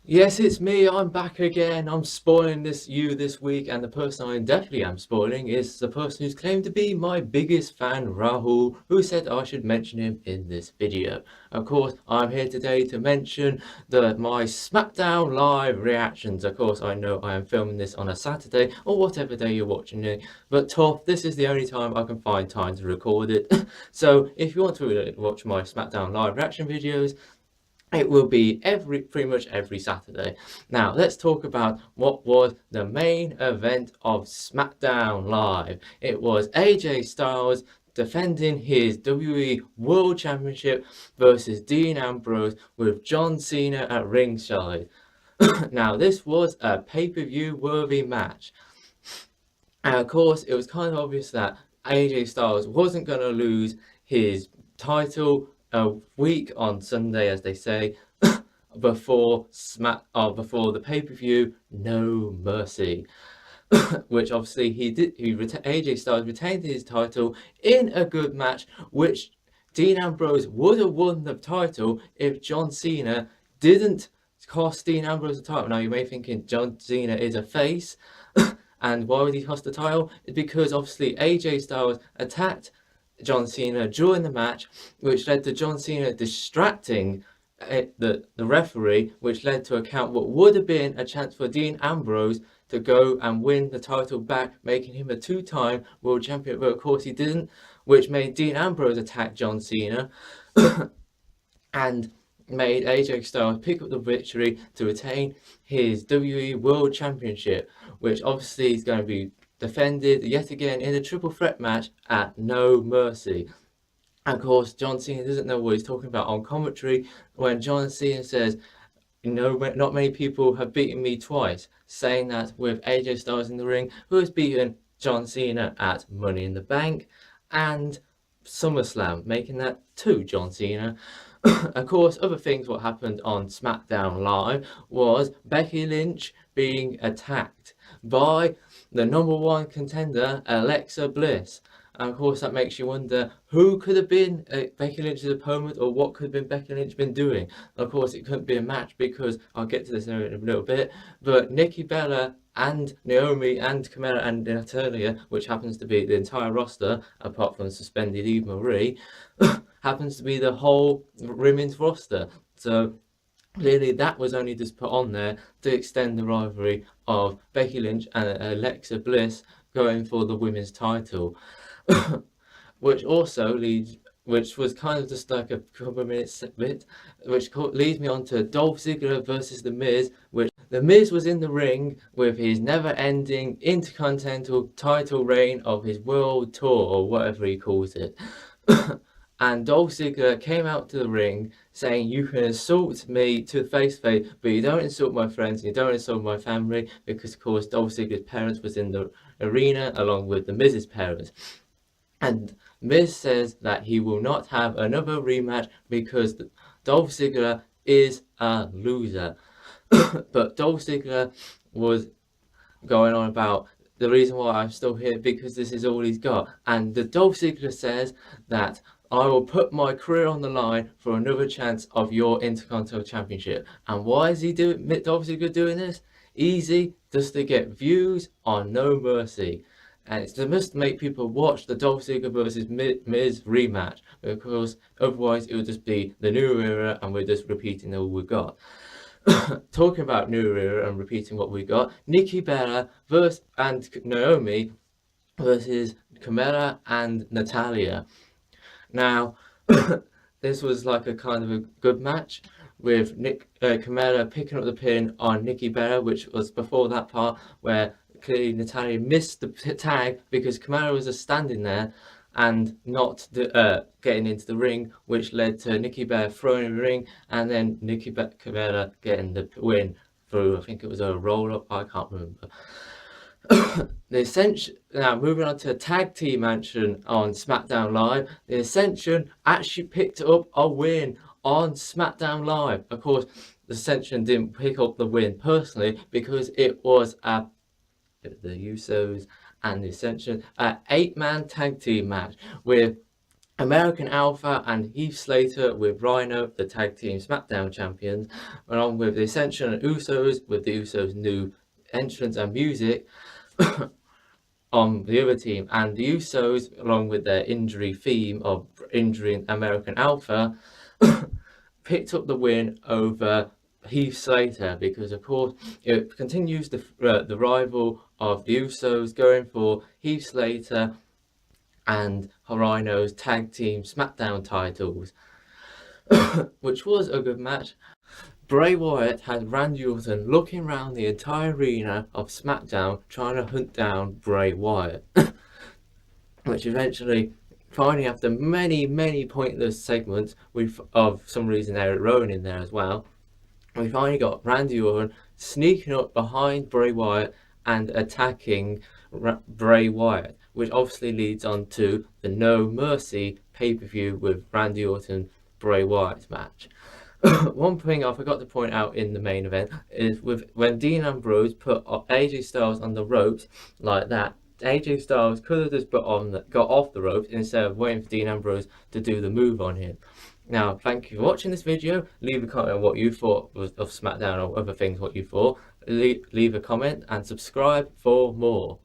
Yes, it's me. I'm back again. I'm spoiling this week, and the person I definitely am spoiling is the person who's claimed to be my biggest fan, Rahul, who said I should mention him in this video. Of course, I'm here today to mention my SmackDown live reactions. Of course, I know I am filming this on a Saturday or whatever day you're watching it, but tough, this is the only time I can find time to record it. So if you want to watch my SmackDown live reaction videos, it will be pretty much every Saturday. Now, let's talk about what was the main event of SmackDown Live. It was AJ Styles defending his WWE World Championship versus Dean Ambrose with John Cena at ringside. Now, this was a pay-per-view worthy match. And of course, it was kind of obvious that AJ Styles wasn't going to lose his title a week on Sunday, as they say, before before the pay-per-view No Mercy, which obviously he did. AJ Styles retained his title in a good match, which Dean Ambrose would have won the title if John Cena didn't cost Dean Ambrose the title. Now you may be thinking John Cena is a face. And why would he cost the title? It's because obviously AJ Styles attacked John Cena during the match, which led to John Cena distracting the referee, which led to a count what would have been a chance for Dean Ambrose to go and win the title back, making him a two-time world champion. But of course he didn't, which made Dean Ambrose attack John Cena and made AJ Styles pick up the victory to retain his WWE World Championship, which obviously is going to be defended yet again in a triple threat match at No Mercy. And of course, John Cena doesn't know what he's talking about on commentary when John Cena says, not many people have beaten me twice, saying that with AJ Styles in the ring, who has beaten John Cena at Money in the Bank and SummerSlam, making that two John Cena. Of course, other things what happened on SmackDown Live was Becky Lynch being attacked by the number one contender, Alexa Bliss. And of course, that makes you wonder who could have been Becky Lynch's opponent, or what could have been Becky Lynch been doing. Of course, it couldn't be a match because I'll get to this in a little bit. But Nikki Bella and Naomi and Carmella and Natalia, which happens to be the entire roster apart from suspended Eve Marie, happens to be the whole women's roster. So clearly that was only just put on there to extend the rivalry of Becky Lynch and Alexa Bliss going for the women's title. Which also leads, which was kind of just like a couple of minutes bit, which leads me on to Dolph Ziggler versus The Miz, which The Miz was in the ring with his never-ending intercontinental title reign of his world tour, or whatever he calls it. And Dolph Ziggler came out to the ring saying, "You can insult me to face-to-face, but you don't insult my friends, and you don't insult my family," because of course Dolph Ziggler's parents was in the arena along with the Miz's parents. And Miz says that he will not have another rematch because Dolph Ziggler is a loser. But Dolph Ziggler was going on about the reason why I'm still here because this is all he's got. And the Dolph Ziggler says that I will put my career on the line for another chance of your Intercontinental Championship. And why is Dolph Ziggler doing this? Easy, just to get views on No Mercy. And it's to make people watch the Dolph Ziggler versus Miz rematch, because otherwise it would just be the new era and we're just repeating all we got. Talking about new era and repeating what we got, Nikki Bella and Naomi versus Carmella and Natalia. Now, this was like a kind of a good match with Carmella picking up the pin on Nikki Bella, which was before that part where clearly Natalia missed the tag because Carmella was just standing there and not getting into the ring, which led to Nikki Bella throwing in the ring and then Carmella getting the win through, I think it was a roll-up, I can't remember. Now moving on to tag team action on SmackDown Live, the Ascension actually picked up a win on SmackDown Live. Of course, the Ascension didn't pick up the win personally because it was the Usos and the Ascension, an 8-man tag team match with American Alpha and Heath Slater with Rhino, the tag team SmackDown champions, along with the Ascension and Usos with the Usos' new entrance and music on the other team, and the Usos, along with their injury theme of injuring American Alpha, picked up the win over Heath Slater because, of course, it continues the rival of the Usos going for Heath Slater and Rhino's tag team SmackDown titles, which was a good match. Bray Wyatt had Randy Orton looking around the entire arena of SmackDown trying to hunt down Bray Wyatt, which eventually, finally, after many pointless segments, of some reason Eric Rowan in there as well, we finally got Randy Orton sneaking up behind Bray Wyatt and attacking Bray Wyatt, which obviously leads on to the No Mercy pay-per-view with Randy Orton Bray Wyatt match. One thing I forgot to point out in the main event is when Dean Ambrose put AJ Styles on the ropes like that, AJ Styles could have just got off the ropes instead of waiting for Dean Ambrose to do the move on him. Now, thank you for watching this video. Leave a comment on what you thought of SmackDown or other things, what you thought. Leave a comment and subscribe for more.